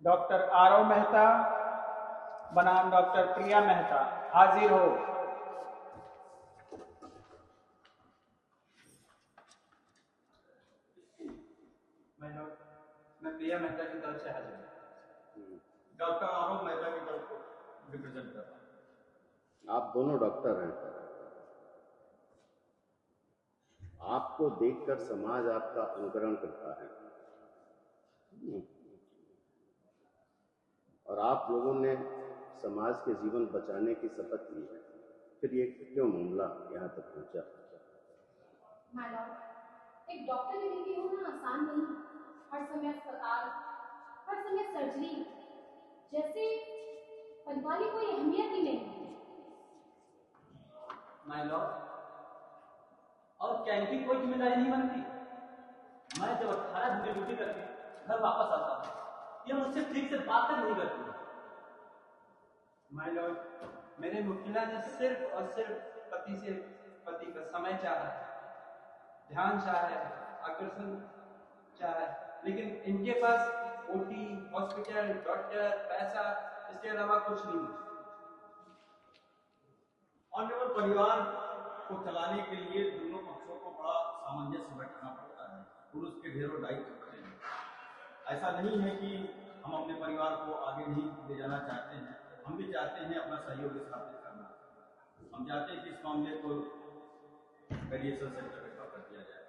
Doctor Aarav Mehta बनाम doctor प्रिया मेहता हाजिर हो। मैं प्रिया मेहता की तरफ से हाजिर हूँ। डॉक्टर आरव मेहता की तरफ को रिप्रेजेंट कर रहा हूँ। आप दोनों डॉक्टर हैं। आपको देखकर समाज आपका अनुकरण करता है और आप लोगों ने समाज के जीवन बचाने की शपथ ली है, फिर ये क्यों मामला यहाँ तक पहुँचा? माय लॉर्ड, एक डॉक्टर की ड्यूटी होना आसान नहीं। हर समय अस्पताल, हर समय सर्जरी, जैसे परिवार की कोई अहमियत ही नहीं है। माय लॉर्ड, और क्या इनकी कोई जिम्मेदारी नहीं बनती? मैं जब 18 घंटे ड्यूटी करके घर वापस आता हूँ, ये मुझसे ठीक से बात तक नहीं करती। माय लॉर्ड, मेरे मुखिला ने सिर्फ और सिर्फ पति का समय चाहा है, ध्यान चाहा है, आकर्षण चाहा है, लेकिन इनके पास ओटी, हॉस्पिटल, डॉक्टर, पैसा, इसके अलावा कुछ नहीं। ऑनरेबल, परिवार को चलाने के लिए दोनों पक्षों को बड़ा सामंजस्य बैठाना पड़ता है। पुरुष के ढेरों दायित्व होते हैं। ऐसा नहीं है कि हम अपने परिवार को आगे नहीं ले जाना चाहते हैं, हम भी चाहते हैं अपना सहयोग स्थापित करना। हम चाहते हैं कि इस मामले को रेडिएशन सेंटर में कर दिया जाए।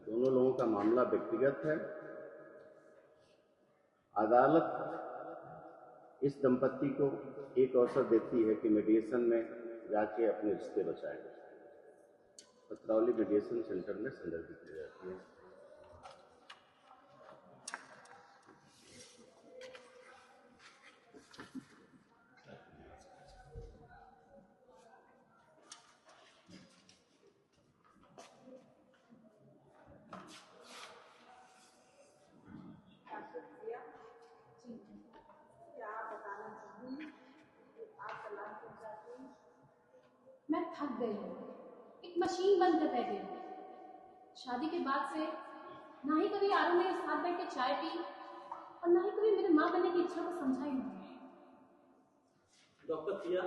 दोनों लोगों का मामला व्यक्तिगत है। अदालत इस दंपत्ति को एक अवसर देती है कि मीडिएशन में जाके अपने रिश्ते बचाएं। पत्रावली मीडिएशन सेंटर में संदर्भित की जाती है। मैं थक गई हूँ, एक मशीन बनकर बैठी हूँ। शादी के बाद से ना ही कभी आरव ने साथ बैठ के चाय पी और ना ही कभी मेरे माँ बनने की इच्छा को समझा ही नहीं। डॉक्टर प्रिया,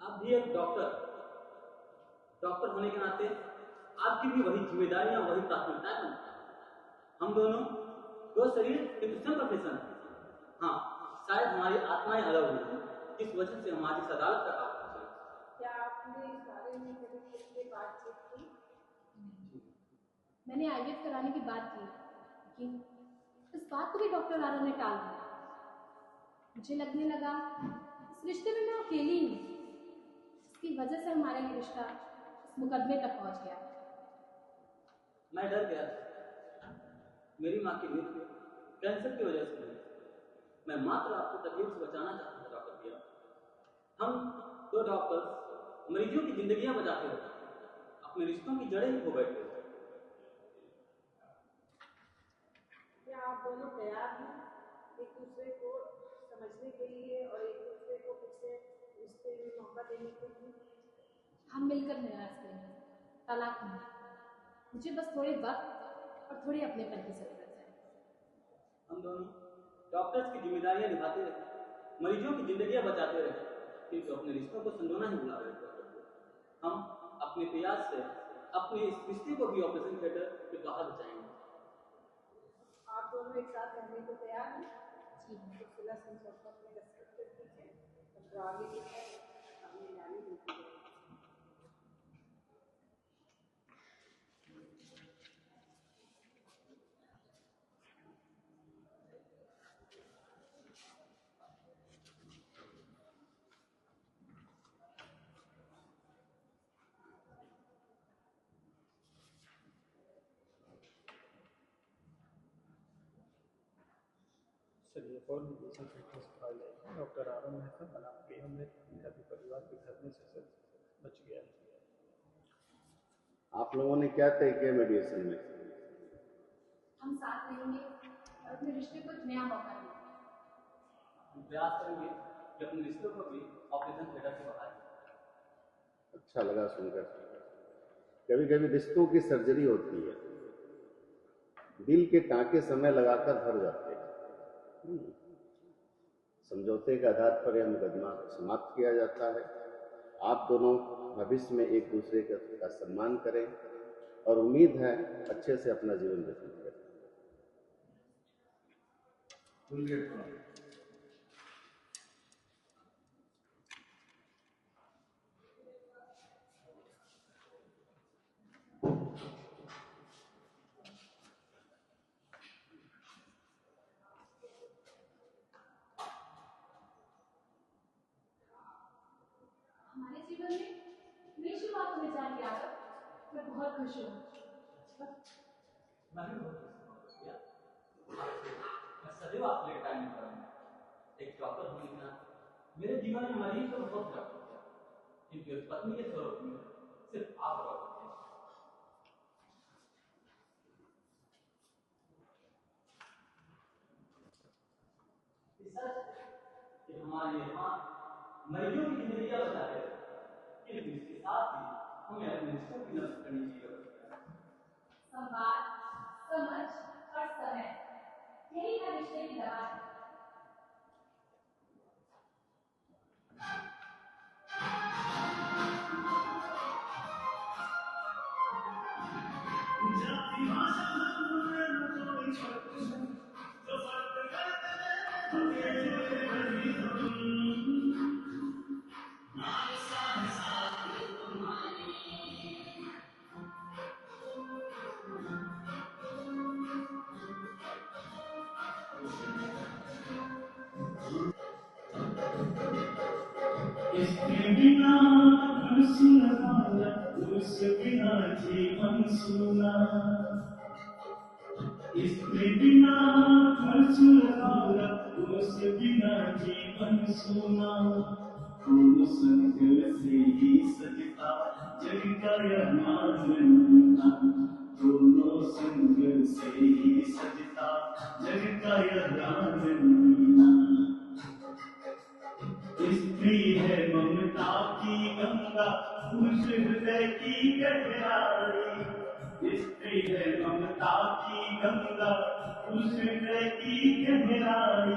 आप भी एक डॉक्टर होने के नाते आपकी भी वही जिम्मेदारियां, वही प्राथमिकताएं बनती हैं। हम दोनों दो शरीर क्रिश्चियन प्रोफेशन है। हाँ, शायद हमारी आत्माएं अलग हुई, इस वजह से हमारी इस अदालत का काम है। क्या आपने इस बारे में कभी किससे बातचीत की? मैंने आईवीएफ कराने की बात की, लेकिन इस बात को भी डॉक्टर आरव ने टाल दिया। मुझे लगने लगा इस रिश्ते में मैं अकेली हूँ। इसकी वजह से हमारा ये रिश्ता इस मुकदमे तक पहुंच गया। मैं डर गया था। मेरी माँ की मृत्यु कैंसर की वजह से हुई। मैं मात्र आपको तकलीफ से बचाना चाहता था डॉक्टर प्रिया। हम दो डॉक्टर्स मरीजों की जिंदगियां बचाते रहते, अपने रिश्तों की जड़ें ही खो बैठे। क्या आप दोनों तैयार हैं एक दूसरे को समझने के लिए और एक दूसरे को फिर से रिश्ते में मौका देने के लिए? हम मिलकर निराश करेंगे, तलाक नहीं। मुझे बस थोड़े वक्त और थोड़ी अपनेपन की जरूरत है। हम दोनों डॉक्टर्स की जिम्मेदारियां निभाते रहे, मरीजों की जिंदगियां बचाते रहे, किंतु अपने रिश्तों को संजोना ही भुला गए। हम अपने प्रयास से अपने इस रिश्ते को भी ऑपरेशन थिएटर के बाहर बचाएंगे। आप दोनों एक साथ रहने को तैयार हैं? जी। तो फिलहाल समझौता में दस्तखत कर दीजिए। पत्रावली की है, सामने जाने दीजिए। चलिए, फॉर मीडिएशन फिटनेस फाइल है। डॉक्टर आरव मेहता बनाम प्रिया मेहता के परिवार के घर में से बच गया है। आप लोगों ने क्या तय किया मीडिएशन में? हम साथ रहेंगे और अपने रिश्ते को एक नया मौका देंगे। हम प्रयास करेंगे कि अपने रिश्तों को भी ऑपरेशन थिएटर के बाहर। अच्छा लगा सुनकर। कभी कभी रिश्तों की सर्जरी होती है, दिल के टाँके समय लगाकर भर जाते हैं। समझौते के आधार पर यह मुकदमा समाप्त किया जाता है। आप दोनों भविष्य में एक दूसरे का सम्मान करें और उम्मीद है अच्छे से अपना जीवन व्यतीत करें। हमारे जीवन में नई शुरुआत होने जा रही है आरव। मैं बहुत खुश हूँ। मैं भी बहुत खुश हूँ। मैं सदैव आपके लिए टाइम निकालूंगा। एक डॉक्टर होने के नाते मेरे जीवन में मरीज को बहुत प्यार किया, क्योंकि उस पत्नी के स्वरूप में सिर्फ आप डॉक्टर थे। कि हमारे यहाँ मरीजों की जिंदगी बचा रहे, किंतु इसके साथ ही हमें अपने रिश्तों की नष्ट करने की जरूरत है। संवाद, समझ और समय, यही है रिश्ते की दवा है। इसके बिना सुना, उस बिना जीवन सुना। इसके बिना सुना, उस बिना जीवन सुना। दोनों संग से ही सजता जग का यह मानना। दोनों संग से ही सजता जग का यह मानना। स्त्री है ममता की गंगा, पुरुष हृदय की गहराई। स्त्री है ममता की गंगा, पुरुष हृदय की गहराई।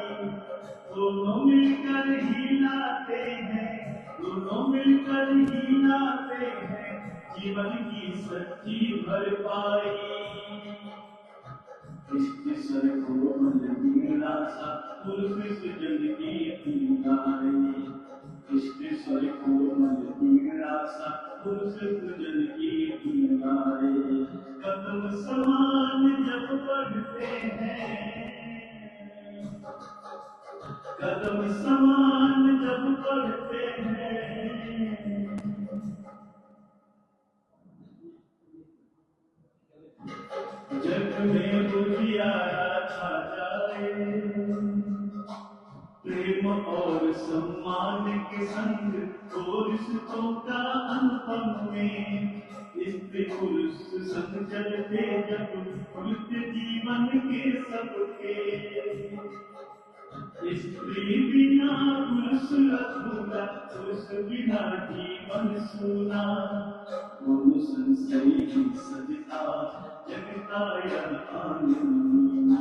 दोनों मिलकर ही लाते हैं, दोनों मिलकर ही लाते हैं जीवन की सच्ची भरपाई। इसके सर को मीरा सा पुरुष जग की गाय। इसके सर को मीरा सा पुरुष जग की गाय। कदम समान जब बढ़ते हैं, कदम समान जब बढ़ते हैं। जग में उजियारा छा जाए, प्रेम और सम्मान के संग तो रिश्तों का अनुपम में। स्त्री पुरुष संग चलते जब खुलते जीवन के सबके। स्त्री बिना पुरुष अधूरा, पुरुष बिना जीवन सूना। दोनों संग से ही सजता जगता यह आनंद।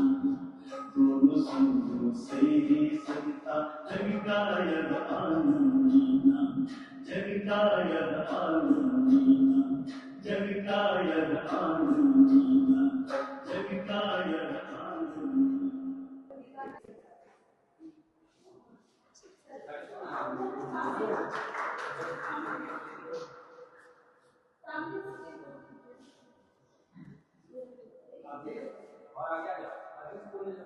दोनों संग से ही सजता जगता यह आनंद। जगता यह आनंद, जगता यह आनंद, जगता यह आनंद। और आगे आ जाओ, आगे से बोलने जाओ।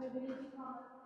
I believe you, Father.